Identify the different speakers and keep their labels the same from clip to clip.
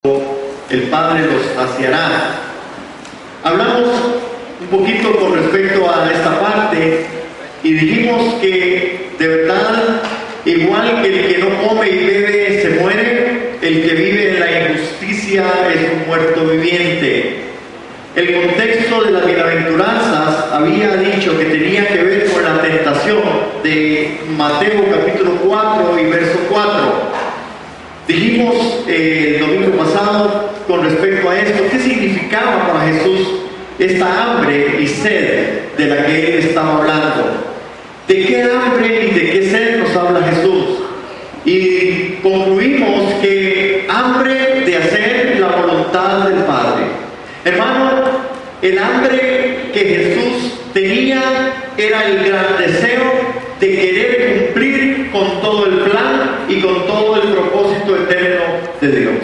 Speaker 1: el Padre los saciará. Hablamos un poquito con respecto a esta parte y dijimos que de verdad, igual que el que no come y bebe se muere, el que vive en la injusticia es un muerto viviente. El contexto de las bienaventuranzas había dicho que tenía que ver con la tentación de Mateo capítulo 4 y verso 4. Dijimos el domingo pasado con respecto a esto, ¿qué significaba para Jesús esta hambre y sed de la que Él estaba hablando? ¿De qué hambre y de qué sed nos habla Jesús? Y concluimos que hambre de hacer la voluntad del Padre. Hermano, el hambre que Jesús tenía era el gran deseo de querer cumplir con todo el plan y con todo el propósito eterno de Dios.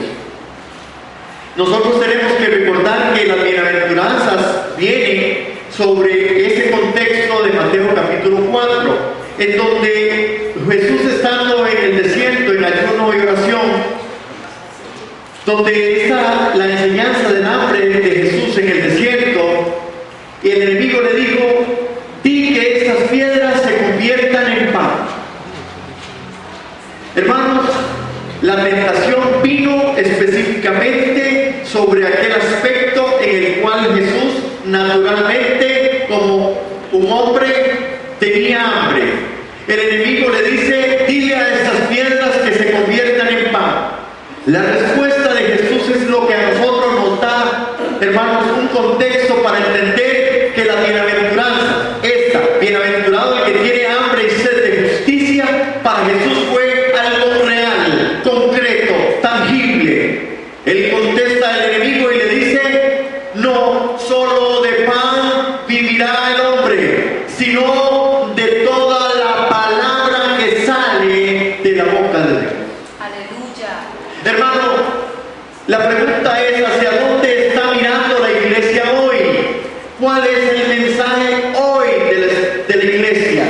Speaker 1: Nosotros tenemos que recordar que las bienaventuranzas vienen sobre ese contexto de Mateo capítulo 4, en donde Jesús, estando en el desierto, en ayuno y oración, donde está la enseñanza del hambre de Jesús en el desierto, y el enemigo le dijo: di que estas piedras se conviertan en pan. Hermanos, la tentación vino específicamente sobre aquel aspecto en el cual Jesús, naturalmente, como un hombre, tenía hambre. El enemigo le dice: dile a estas piedras que se conviertan en pan. La respuesta de Jesús es lo que a nosotros nos da, hermanos, un contexto para entender que la bienaventuranza, bienaventurado el que tiene hambre y sed de justicia, para Jesús fue algo real, concreto, tangible. Él contesta al enemigo y le dice: no solo de pan vivirá el hombre, sino de toda la palabra que sale de la boca de Dios. Hermano, la pregunta es: ¿hacia dónde está mirando la iglesia hoy? ¿Cuál es el mensaje hoy de la iglesia?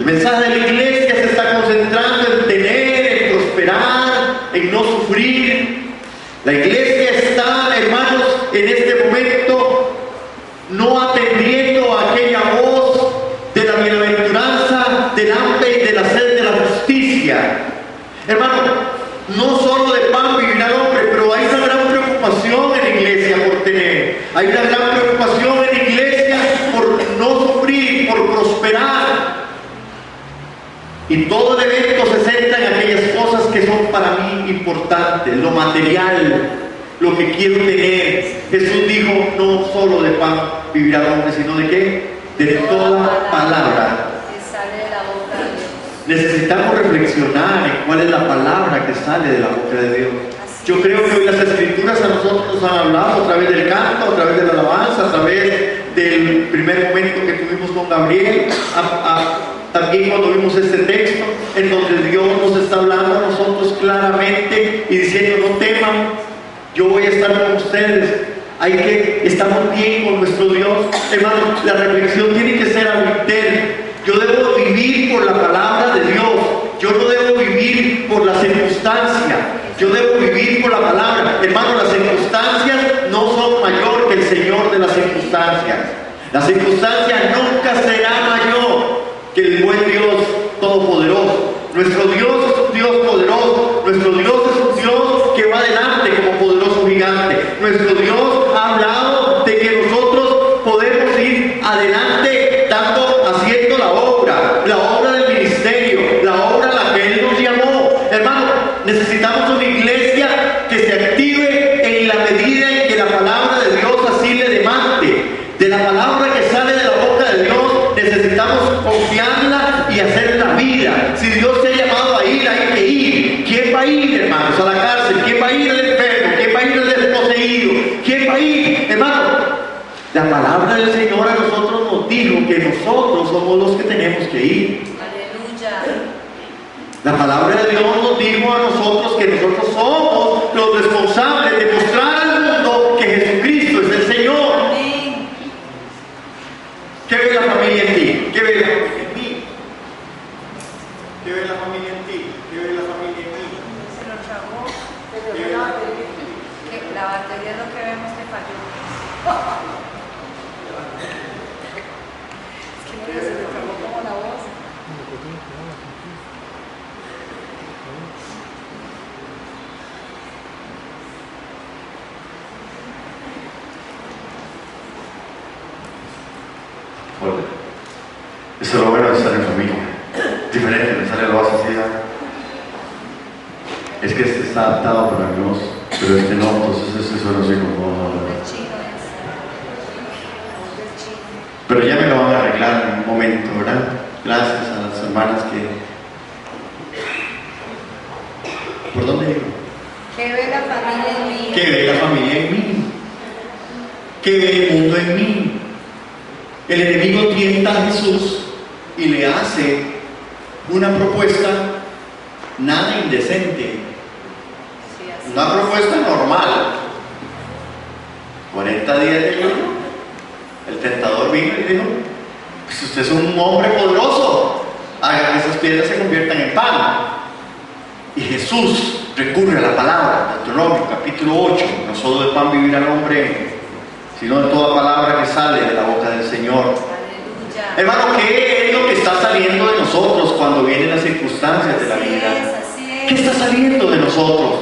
Speaker 1: El mensaje de la iglesia se está concentrando en tener, en prosperar, en no sufrir. La iglesia está, hermanos, en este momento no atendiendo a aquella voz de la bienaventuranza, del hambre y de la sed de la justicia. Hermano, no solo de pan vivirá el hombre, pero hay una gran preocupación en la iglesia por tener. Hay una gran preocupación en la iglesia por no sufrir, por prosperar. Y todo el evento se centra en aquellas cosas que son para mí importantes, lo material, lo que quiero tener. Jesús dijo: no solo de pan vivirá el hombre, sino de ¿qué? De toda palabra que sale de la boca de Dios. Necesitamos reflexionar en cuál es la palabra que sale de la boca de Dios. Yo creo que hoy las escrituras a nosotros nos han hablado a través del canto, a través de la alabanza, a través del primer momento que tuvimos con Gabriel, también cuando vimos este texto en donde Dios nos está hablando a nosotros claramente y diciendo: no teman, yo voy a estar con ustedes. Estamos bien con nuestro Dios. Hermano, la reflexión tiene que ser interna. Yo debo vivir por la palabra de Dios. Yo no debo vivir por la circunstancia. Yo debo vivir por la palabra. Hermano, las circunstancias no son mayor que el Señor de las circunstancias. La circunstancia nunca será mayor que el buen Dios todopoderoso. Nuestro Dios es un Dios poderoso. Nuestro Dios es un Dios que va adelante como poderoso gigante. Nuestro Dios ha hablado de que nosotros podemos ir adelante haciendo la obra del ministerio, la obra a la que Él nos llamó. Hermano, necesitamos una iglesia que se active en la medida en que la palabra de Dios así le demande. De la palabra que sale de la boca de Dios necesitamos confiarla y hacerla vida. Si Dios te ha llamado a ir, hay que ir. ¿Quién va a ir, hermanos, a la cárcel? ¿Quién va a ir al enfermo? ¿Quién va a ir al desposeído? ¿Quién va a ir, hermano? La palabra del Señor a nosotros nos dijo que nosotros somos los que tenemos que ir. Aleluya. La palabra de Dios nos dijo a nosotros que nosotros somos los responsables de mostrar al mundo que Jesucristo es el Señor. Amén. ¿Qué ve la familia en ti? ¿Qué ve la familia en ti? ¿Qué ve la familia en ti? ¿Qué ve la familia en ti? ¿Qué ve la
Speaker 2: la batería es lo que vemos que falló. Es que mira, se le acabó como la voz.
Speaker 1: Eso es lo bueno de estar en familia. Diferente, me sale la voz así. Es que este está adaptado para algunos, pero este no, entonces este suena así como... Pero ya me lo van a arreglar en un momento, ¿verdad? Gracias a las hermanas que... ¿Por dónde digo?
Speaker 2: Que ve la familia en mí.
Speaker 1: Que ve la familia en mí. Que ve el mundo en mí. El enemigo tienta a Jesús y le hace una propuesta nada indecente. Una propuesta normal. 40 días de ayuno. El tentador vino y dijo: pues usted es un hombre poderoso, haga que esas piedras se conviertan en pan. Y Jesús recurre a la palabra, Deuteronomio capítulo 8, no solo de pan vivirá el hombre, sino de toda palabra que sale de la boca del Señor. Aleluya. Hermano, ¿qué es lo que está saliendo de nosotros cuando vienen las circunstancias de la vida? ¿Qué está saliendo de nosotros?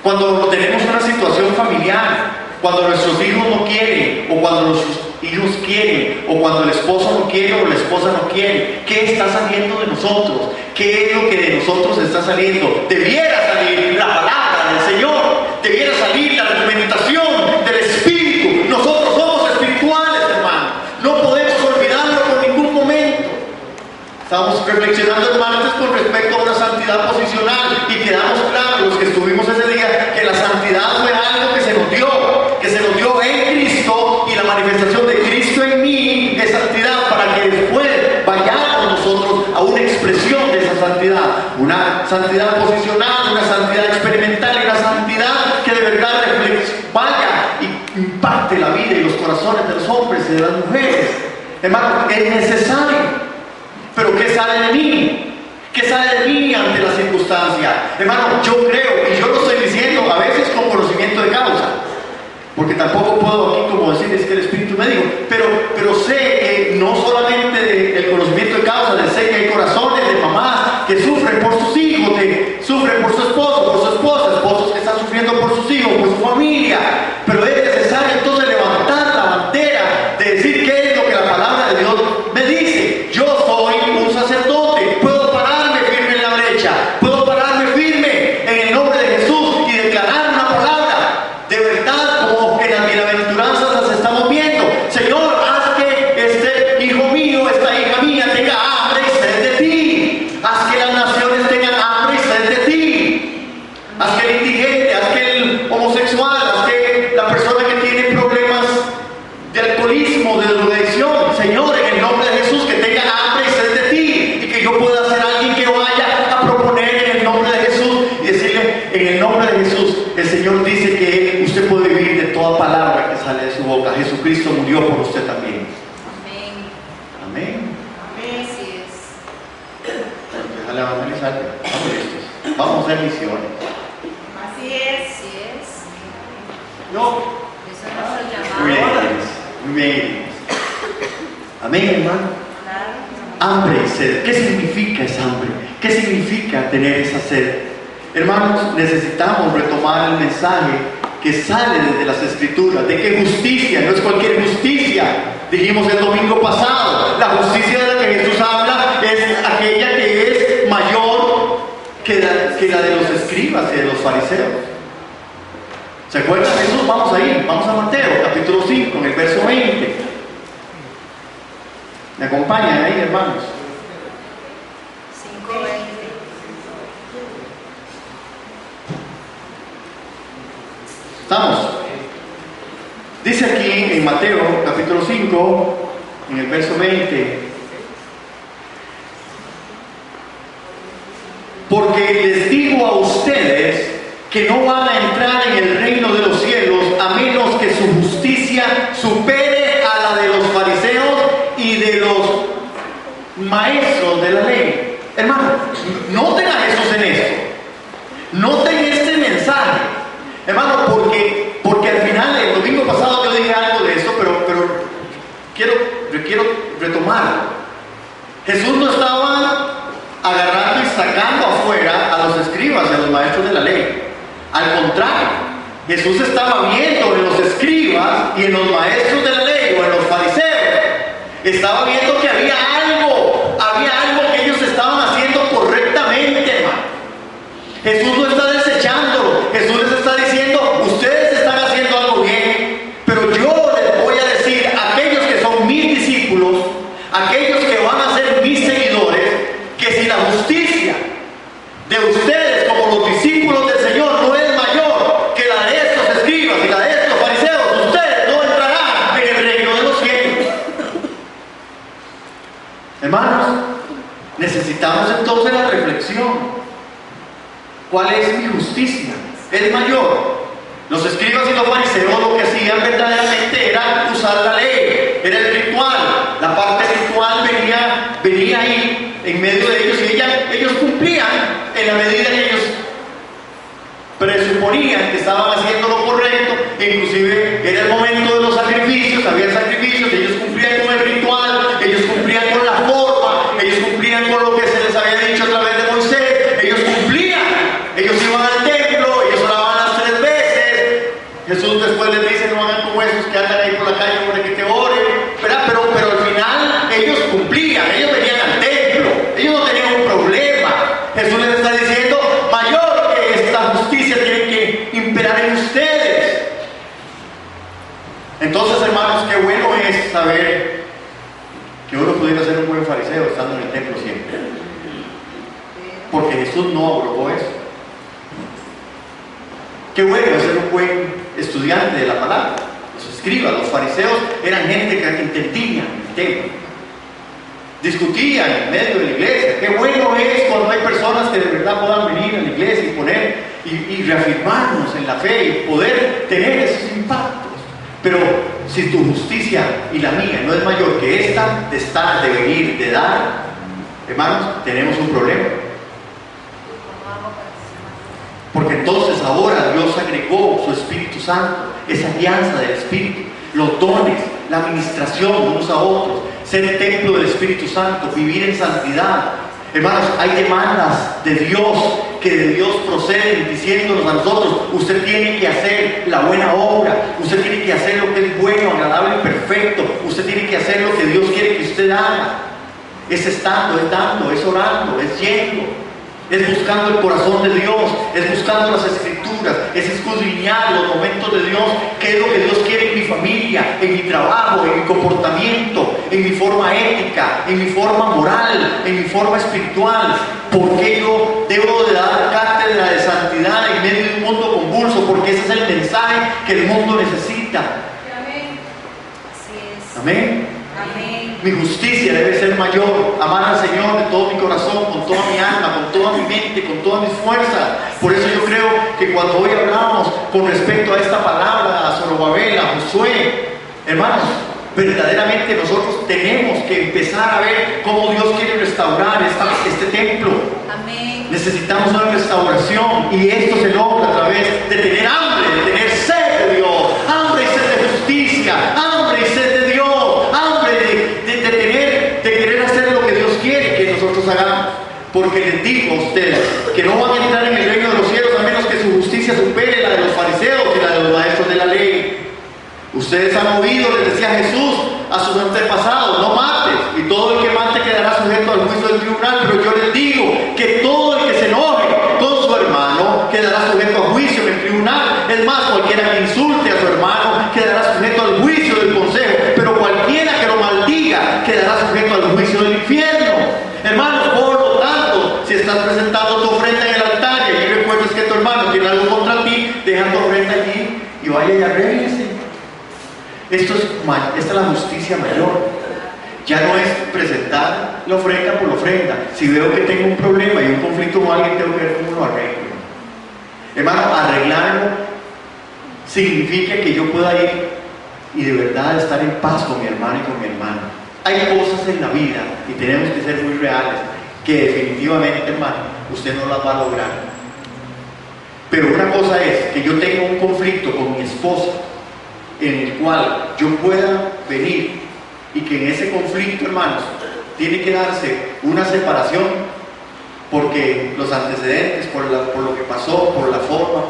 Speaker 1: Cuando tenemos una situación familiar, cuando nuestros hijos no quieren, o cuando nuestros hijos quieren, o cuando el esposo no quiere o la esposa no quiere, ¿qué está saliendo de nosotros? ¿Qué es lo que de nosotros está saliendo? Debiera salir la palabra del Señor, debiera salir la argumentación del Espíritu. Nosotros somos espirituales, hermano, no podemos olvidarlo por ningún momento. Estamos reflexionando el martes con respecto a una santidad posicional y quedamos claros los que estuvimos ese día que la santidad fue algo que se nos dio en Cristo, y la manifestación de Cristo en mí es santidad, para que después vayamos nosotros a una expresión de esa santidad, una santidad posicional, una santidad experimental y una santidad que de verdad vaya y impacte la vida y los corazones de los hombres y de las mujeres. Hermano, es necesario. Pero ¿qué sale de mí? ¿Qué sale de mí ante la circunstancia? Hermano, yo creo, y yo lo estoy diciendo a veces con conocimiento de causa, porque tampoco puedo aquí como decir es que el Espíritu me dijo, pero sé que no solamente el conocimiento de causa, sé que hay corazones de mamás que sufren por sus hijos, que sufren por su esposo, por su esposa, esposos que están sufriendo por sus hijos, por su familia, pero es necesario entonces levantar la bandera de decir qué es lo que la palabra de Dios me dice. Yo soy un sacerdote, puedo pararme firme en la brecha, puedo pararme firme en el nombre de Jesús y declarar una palabra de verdad, como en las bienaventuranzas las estamos viendo. Señor, haz que este hijo mío, esta hija mía tenga hambre y sed de ti. Haz que las naciones tengan hambre y sed de ti. Haz que el indigente, haz que el homosexual, haz que la persona que tiene problemas de alcoholismo, de drogadicción, Señor, en el nombre de Jesús, que tenga hambre y sed de ti, y que yo pueda ser alguien que vaya a proponer en el nombre de Jesús y decirle: en el nombre de Jesús, el Señor dice que usted puede vivir de toda palabra que sale de su boca. Jesucristo murió por usted también.
Speaker 2: Amén.
Speaker 1: Amén.
Speaker 2: Amén. Así es.
Speaker 1: Déjale evangelizar. Vamos listos. Vamos a hacer misiones.
Speaker 2: Así es. Así es.
Speaker 1: No.
Speaker 2: Eso es nuestro
Speaker 1: Muy bien,
Speaker 2: llamado.
Speaker 1: muy bien. Amén, hermano.
Speaker 2: Claro.
Speaker 1: Hambre y sed. ¿Qué significa esa hambre? ¿Qué significa tener esa sed? Hermanos, necesitamos retomar el mensaje que sale desde las Escrituras, de que justicia no es cualquier justicia. Dijimos el domingo pasado, la justicia de la que Jesús habla es aquella que es mayor que la de los escribas y de los fariseos. ¿Se acuerdan de Jesús? Vamos ahí, vamos a Mateo, capítulo 5, en el verso 20. ¿Me acompañan ahí, hermanos?
Speaker 2: 5:20.
Speaker 1: ¿Estamos? Dice aquí en Mateo, capítulo 5, en el verso 20: porque les digo a ustedes que no van a entrar en el reino de los cielos a menos que su justicia supere a la de los fariseos y de los maestros de la ley. Hermano, noten a Jesús en esto. Noten este mensaje, hermano, porque quiero retomarlo. Jesús no estaba agarrando y sacando afuera a los escribas y a los maestros de la ley. Al contrario, Jesús estaba viendo en los escribas y en los maestros de la ley o en los fariseos, estaba viendo que había algo que ellos estaban haciendo correctamente, hermano. Jesús no está desechándolo. Jesús les está diciendo, ustedes están haciendo algo bien, pero yo les voy a decir a aquellos que son mis discípulos, aquellos que van a ser mis seguidores, que si la justicia de ustedes como los discípulos del Señor no es mayor que la de estos escribas y la de estos fariseos, ustedes no entrarán en el reino de los cielos. Hermanos, necesitamos entonces la reflexión. ¿Cuál es mi justicia? ¿Es mayor? Los escribas y los fariseos lo que hacían verdaderamente era usar la ley, era el ritual. La parte ritual venía ahí en medio de ellos y ellos cumplían en la medida que ellos presuponían que estaban haciendo lo correcto. Inclusive era el momento de los sacrificios, había sacrificios, ellos cumplían con el ritual, ellos cumplían con la forma, ellos cumplían con lo que se les había dicho a través de Moisés, ellos cumplían, ellos iban al templo, ellos oraban las 3 veces. Jesús después les dice, no hagan como esos que andan ahí por la calle para que te oren, ¿verdad? Pero al final ellos cumplían, ellos venían al templo, ellos no tenían un problema. Jesús les está diciendo, mayor que esta justicia tiene que imperar en ustedes. Entonces, hermanos, qué bueno es saber que uno pudiera ser un buen fariseo estando en el templo siempre, porque Jesús no abrogó eso. Qué bueno es ser un buen estudiante de la palabra. Los escribas, los fariseos eran gente que entendían el tema, discutían en medio de la iglesia. Qué bueno es cuando hay personas que de verdad puedan venir a la iglesia y poner y reafirmarnos en la fe y poder tener esos impactos. Pero si tu justicia y la mía no es mayor que esta de estar, de venir, de dar, hermanos, tenemos un problema. Porque entonces ahora Dios agregó su Espíritu Santo, esa alianza del Espíritu, los dones, la administración unos a otros, ser el templo del Espíritu Santo, vivir en santidad. Hermanos, hay demandas de Dios que de Dios proceden diciéndonos a nosotros, usted tiene que hacer la buena obra, usted tiene que hacer lo que es bueno, agradable y perfecto, usted tiene que hacer lo que Dios quiere que usted haga. Es estando, es dando, es orando, es yendo, es buscando el corazón de Dios, es buscando las escrituras, es escudriñar los momentos de Dios, qué es lo que Dios quiere en mi familia, en mi trabajo, en mi comportamiento, en mi forma ética, en mi forma moral, en mi forma espiritual. ¿Por qué yo debo de dar cátedra de santidad en medio de un mundo convulso? Porque ese es el mensaje que el mundo necesita.
Speaker 2: Amén. Así es.
Speaker 1: Amén.
Speaker 2: Amén.
Speaker 1: Mi justicia debe ser mayor, amar al Señor de todo mi corazón, con toda mi alma, con toda mi mente, con todas mis fuerzas. Por eso yo creo que cuando hoy hablamos con respecto a esta palabra, a Zorobabel, a Josué, hermanos, verdaderamente nosotros tenemos que empezar a ver cómo Dios quiere restaurar este templo.
Speaker 2: Amén.
Speaker 1: Necesitamos una restauración y esto se logra a través de tener hambre, de tener sed de Dios, hambre y sed de justicia, hambre y sed de Dios, hambre de querer hacer lo que Dios quiere que nosotros hagamos. Porque les digo a ustedes que no van a entrar en el reino de los cielos a menos que su justicia supere la de los fariseos y la de los maestros de la ley. Ustedes han oído, les decía Jesús a sus antepasados, no mates, y todo el que mate quedará sujeto al juicio del tribunal. Pero yo les digo que todo el que se enoje con su hermano quedará sujeto a juicio en el tribunal. Es más, cualquiera que insulte a su hermano quedará sujeto al juicio del consejo, pero cualquiera que lo maldiga quedará sujeto al juicio del infierno. Hermanos, por lo tanto, si estás presentando tu ofrenda en el altar y allí recuerdas que tu hermano tiene algo contra ti, deja tu ofrenda allí y vaya y arréglese. Esta es la justicia mayor. Ya no es presentar la ofrenda por la ofrenda. Si veo que tengo un problema y un conflicto con alguien, tengo que ver cómo lo arreglo. Hermano, arreglarlo significa que yo pueda ir y de verdad estar en paz con mi hermano y con mi hermana. Hay cosas en la vida, y tenemos que ser muy reales, que definitivamente, hermano, usted no las va a lograr. Pero una cosa es que yo tenga un conflicto con mi esposa, en el cual yo pueda venir y que en ese conflicto, hermanos, tiene que darse una separación porque los antecedentes, por lo que pasó, por la forma,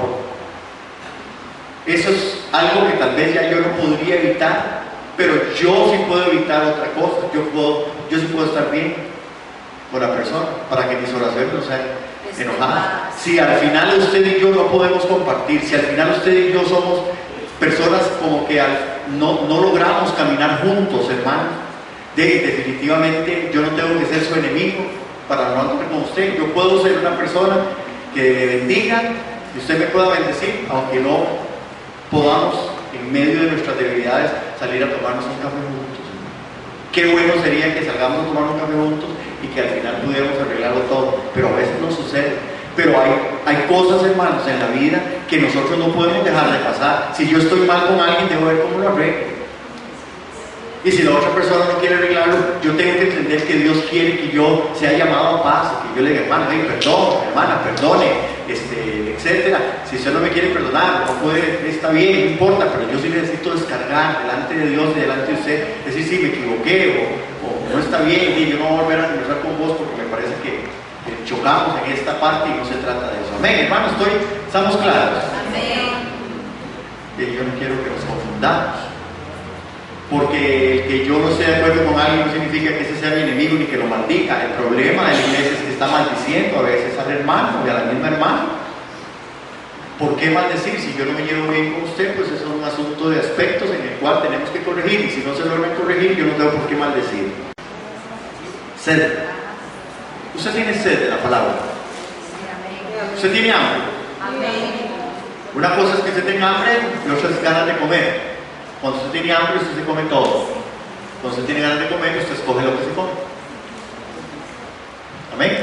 Speaker 1: eso es algo que tal vez ya yo no podría evitar, pero yo sí puedo evitar otra cosa. Yo sí puedo estar bien con la persona para que mis oraciones no sean enojadas. Si al final usted y yo no podemos compartir, si al final usted y yo somos personas como que no logramos caminar juntos, hermanos, definitivamente yo no tengo que ser su enemigo para no andar con usted. Yo puedo ser una persona que le bendiga y usted me pueda bendecir, aunque no podamos en medio de nuestras debilidades salir a tomarnos un café juntos. Qué bueno sería que salgamos a tomar un café juntos y que al final pudiéramos arreglarlo todo, pero a veces no sucede. Pero hay cosas, hermanos, en la vida que nosotros no podemos dejar de pasar. Si yo estoy mal con alguien, debo ver cómo lo arreglo. Y si la otra persona no quiere arreglarlo, yo tengo que entender que Dios quiere que yo sea llamado a paz, que yo le diga, hermano, perdón, hermana, perdone, etcétera. Si usted no me quiere perdonar, no puede, está bien, no importa, pero yo sí necesito descargar delante de Dios y delante de usted, decir, sí, me equivoqué, o no está bien, y yo no voy a volver a conversar con vos porque me parece que chocamos en esta parte y no se trata de eso. Amén, hermanos, estamos claros.
Speaker 2: Amén.
Speaker 1: Y yo no quiero que nos confundamos. Porque que yo no esté de acuerdo con alguien no significa que ese sea mi enemigo ni que lo maldiga. El problema de la iglesia es que está maldiciendo a veces al hermano y a la misma hermana. ¿Por qué maldecir? Si yo no me llevo bien con usted, pues eso es un asunto de aspectos en el cual tenemos que corregir. Y si no se logra corregir, yo no tengo por qué maldecir. Sed. Usted tiene sed de la palabra. Usted tiene hambre.
Speaker 2: Amén.
Speaker 1: Una cosa es que usted tenga hambre y otra es ganas de comer. Cuando usted tiene hambre, usted se come todo. Cuando usted tiene ganas de comer, usted escoge lo que se come. Amén.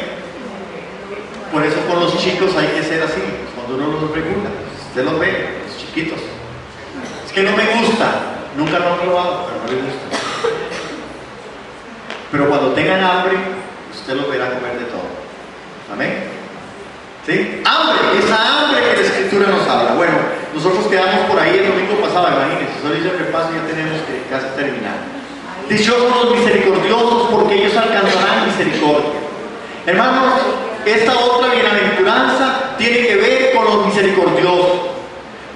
Speaker 1: Por eso con los chicos hay que ser así. Cuando uno los regula, usted los ve, los chiquitos. Es que no me gusta. Nunca lo han probado, pero no les gusta. Pero cuando tengan hambre, usted los verá comer de todo. Amén. ¿Sí? Hambre, esa hambre que la Escritura nos habla. Bueno, nosotros quedamos por ahí el domingo pasado, imagínense, solo hice el repaso y ya tenemos que casi terminar. Dichosos los misericordiosos, porque ellos alcanzarán misericordia. Hermanos, esta otra bienaventuranza tiene que ver con los misericordiosos.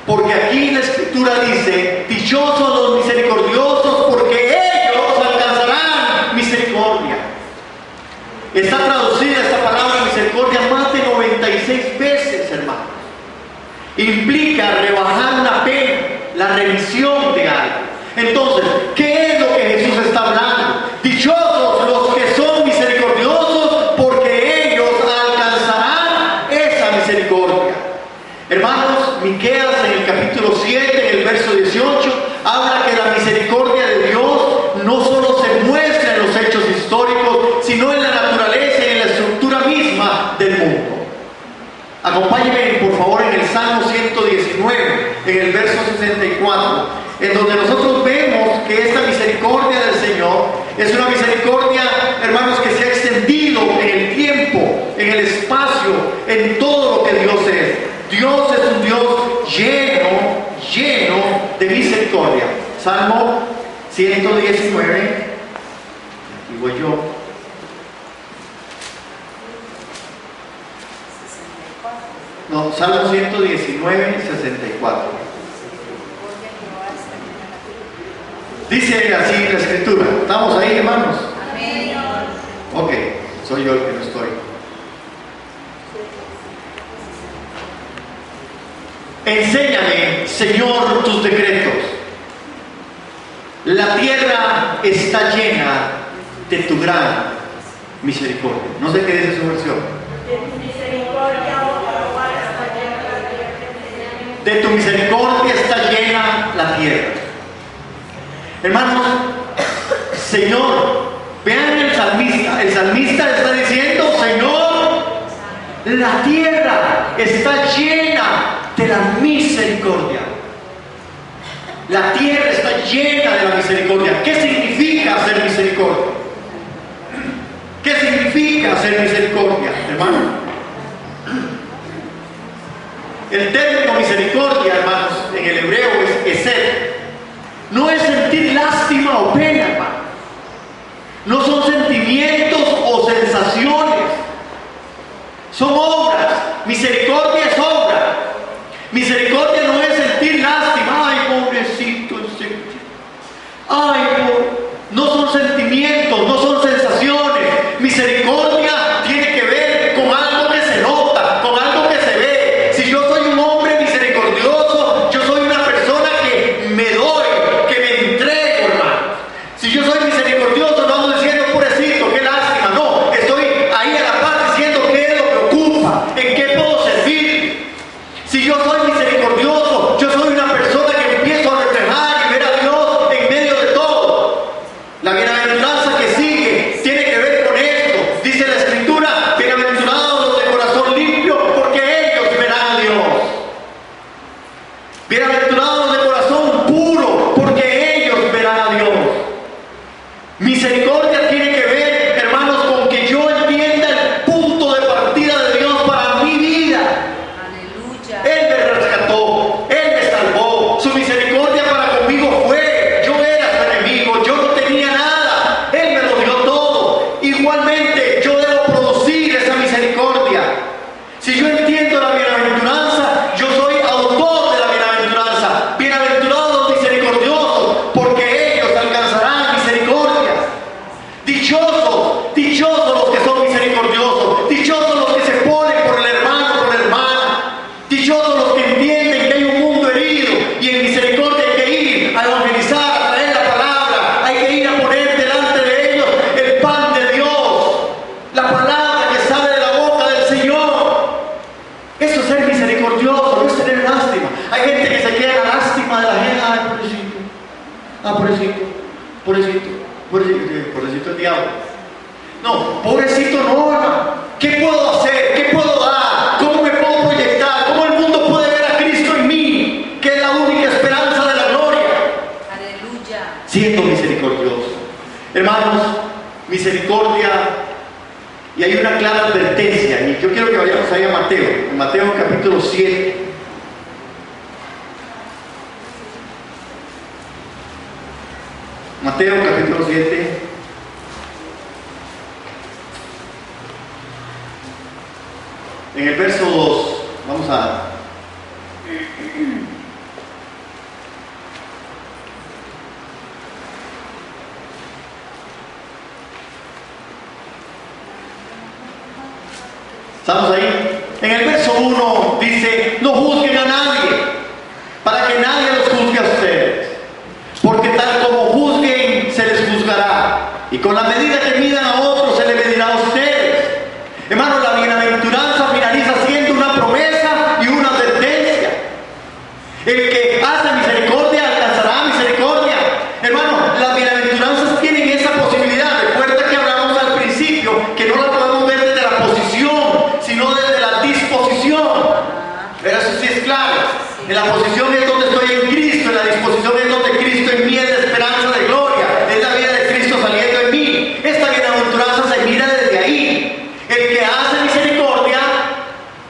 Speaker 1: Porque aquí la Escritura dice, dichosos los misericordiosos, porque ellos alcanzarán misericordia. Está traducida esta palabra misericordia más de 96 veces, hermanos. Implica rebajar una pena, la remisión de algo. Entonces, ¿qué es lo que Jesús está hablando? Dichosos los que son misericordiosos, porque ellos alcanzarán esa misericordia. Hermanos, Miqueas en el capítulo 7, en el verso 18, habla que la misericordia de Dios no solo se muestra en los hechos históricos, sino en la naturaleza y en la estructura misma del mundo. Acompáñenme por favor en el Salmo 119, en el verso 64, en donde nosotros vemos que esta misericordia del Señor es una misericordia, hermanos, que se ha extendido en el tiempo, en el espacio, en todo lo que Dios es. Dios es un Dios lleno de misericordia. Salmo 119, aquí voy yo. No, Salmo 119, 64. Dice así la Escritura. ¿Estamos ahí, hermanos?
Speaker 2: Amén.
Speaker 1: Ok, soy yo el que no estoy. Enséñame, Señor, tus decretos. La tierra está llena de tu gran misericordia. No sé qué dice su versión. De tu misericordia está llena la tierra. Hermanos, Señor, vean el salmista. El salmista está diciendo, Señor, la tierra está llena de la misericordia. La tierra está llena de la misericordia. ¿Qué significa ser misericordia? ¿Qué significa ser misericordia, hermano? El término misericordia, hermanos, en el hebreo es eser. No es sentir lástima o pena, hermano. Bienaventurados de corazón puro, porque ellos verán a Dios. Misericordia tiene que ver, hermanos, con que yo entienda el punto de partida de Dios para mi vida.
Speaker 2: Aleluya.
Speaker 1: Él me rescató, Él me salvó. Su misericordia para conmigo fue: yo era su enemigo, yo no tenía nada, Él me lo dio todo. Igualmente yo debo producir esa misericordia. Si yo entiendo la bienaventuranza, yo soy autor de la bienaventuranza. Bienaventurados los misericordiosos, porque ellos alcanzarán misericordia. Dichosos, dichosos los que son misericordiosos, dichosos los que se ponen por el hermano, por la hermana, dichosos los que entienden que hay un mundo herido y en misericordia hay que ir a evangelizar, a traer la palabra, hay que ir a poner delante de ellos el pan de Dios, la palabra que sale de la boca del Señor. Eso es ser misericordioso, no es tener lástima. Hay gente que se queda en la lástima de la gente. Ay, pobrecito el diablo. No, pobrecito no, hermano. ¿Qué puedo hacer? ¿Qué puedo dar? ¿Cómo me puedo proyectar? ¿Cómo el mundo puede ver a Cristo en mí, que es la única esperanza de la gloria?
Speaker 2: Aleluya.
Speaker 1: Siendo misericordioso. Hermanos, misericordia. Y hay una clara advertencia, y yo quiero que vayamos ahí a Mateo, en Mateo capítulo 7. Mateo capítulo 7. En el verso 2, vamos a... ¿Estamos ahí? En el verso 1 dice: no juzguen a nadie, para que nadie los juzgue a ustedes, porque tal como juzguen, se les juzgará, y con la medida que midan a otros, se les medirá a ustedes. Hermano, la bienaventuranza finaliza siendo una promesa y una advertencia. El que hace misericordia alcanzará misericordia. Hermano, las bienaventuranzas tienen esa posibilidad. Recuerda que hablamos al principio que no la podemos ver desde la posición, sino desde la disposición. Pero eso sí es claro. En la posición es donde estoy en Cristo, en la disposición es donde Cristo en mí es la esperanza de gloria, es la vida de Cristo saliendo en mí. Esta bienaventuranza se mira desde ahí. El que hace misericordia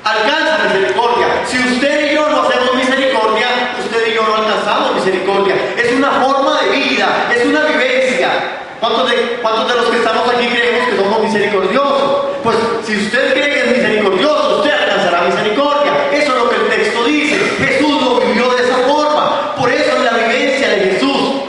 Speaker 1: alcanza misericordia. Si usted y yo no hacemos misericordia, usted y yo no alcanzamos misericordia. Es una forma de vida, es una vivencia. ¿Cuántos de los que estamos aquí creemos que somos misericordiosos? Pues si usted cree que es misericordioso, usted alcanzará misericordia. Eso es lo que el texto dice. Jesús lo vivió de esa forma. Por eso en la vivencia de Jesús,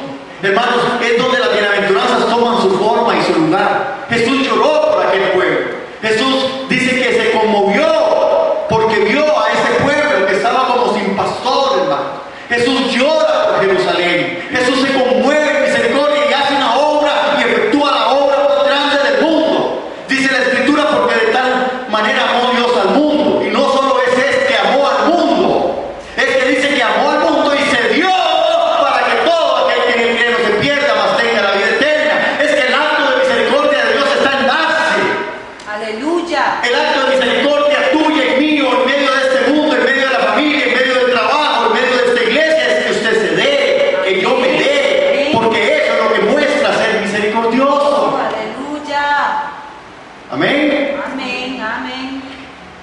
Speaker 1: hermanos, es donde las bienaventuranzas toman su forma y su lugar. Jesús lloró por aquel pueblo. Jesús dice que se conmovió porque vio a ese pueblo que estaba como sin pastor, hermano. Jesús llora por Jerusalén. Jesús se conmueve en misericordia y hace una obra y efectúa la obra más grande del mundo. Dice la Escritura: porque de tal manera amó Dios al mundo. Y no solo es que amó al mundo, es que dice que amó al mundo y se dio para que todo aquel que en él cree no se pierda, mas tenga la vida eterna. Es que el acto de misericordia de Dios está en darse.
Speaker 2: Aleluya.
Speaker 1: El acto de misericordia tuya y mío en medio de este mundo, en medio de la familia, en medio del trabajo, en medio de esta iglesia, es que usted se dé, que yo me dé, porque eso es lo que muestra ser misericordioso.
Speaker 2: Aleluya.
Speaker 1: Amén.
Speaker 2: Amén. Amén.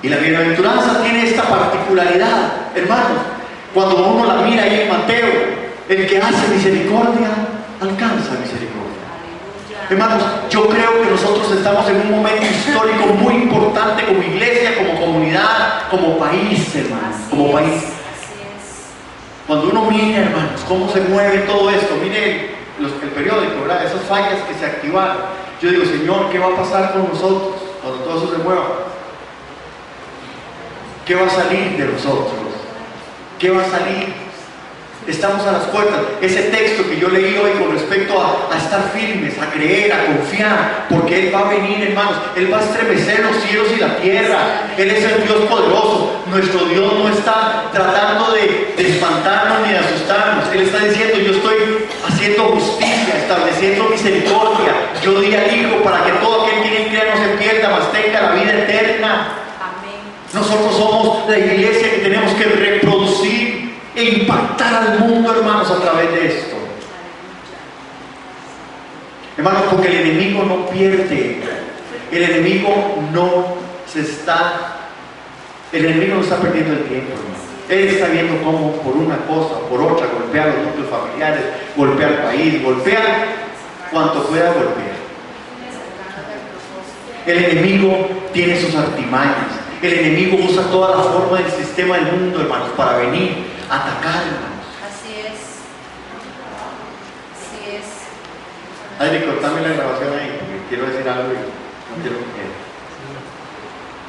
Speaker 1: Y la bienaventuranza tiene esta particularidad, hermanos. Cuando uno la mira ahí en Mateo, el que hace misericordia alcanza misericordia.
Speaker 2: Aleluya.
Speaker 1: Hermanos, yo creo que nosotros estamos en un momento histórico muy importante como iglesia, como comunidad, como país, hermanos, como país.
Speaker 2: Así es.
Speaker 1: Cuando uno mira, hermanos, cómo se mueve todo esto, mire el periódico, ¿verdad? Esas fallas que se activaron. Yo digo: Señor, ¿qué va a pasar con nosotros cuando todo eso se mueva? ¿Qué va a salir de nosotros? ¿Qué va a salir? Estamos a las puertas. Ese texto que yo leí hoy con respecto a estar firmes, a creer, a confiar, porque Él va a venir, hermanos. Él va a estremecer los cielos y la tierra. Él es el Dios poderoso. Nuestro Dios no está tratando de espantarnos ni de asustarnos. Él está diciendo: yo estoy haciendo justicia, estableciendo misericordia. Yo di al Hijo para que todo aquel que en Él crea no se pierda, mas tenga la vida eterna.
Speaker 2: Amén.
Speaker 1: Nosotros somos la iglesia que tenemos que reproducir e impactar al mundo, hermanos, a través de esto. Hermanos, porque el enemigo no pierde. El enemigo no está perdiendo el tiempo, hermano. Él está viendo cómo por una cosa o por otra golpea a los núcleos familiares, golpea al país, golpea cuanto pueda golpear. El enemigo tiene sus artimañas. El enemigo usa toda la forma del sistema del mundo, hermanos, para venir a atacar, hermanos.
Speaker 2: Así es. Así es.
Speaker 1: Adri, cortame la grabación ahí, porque quiero decir algo y no quiero que quede.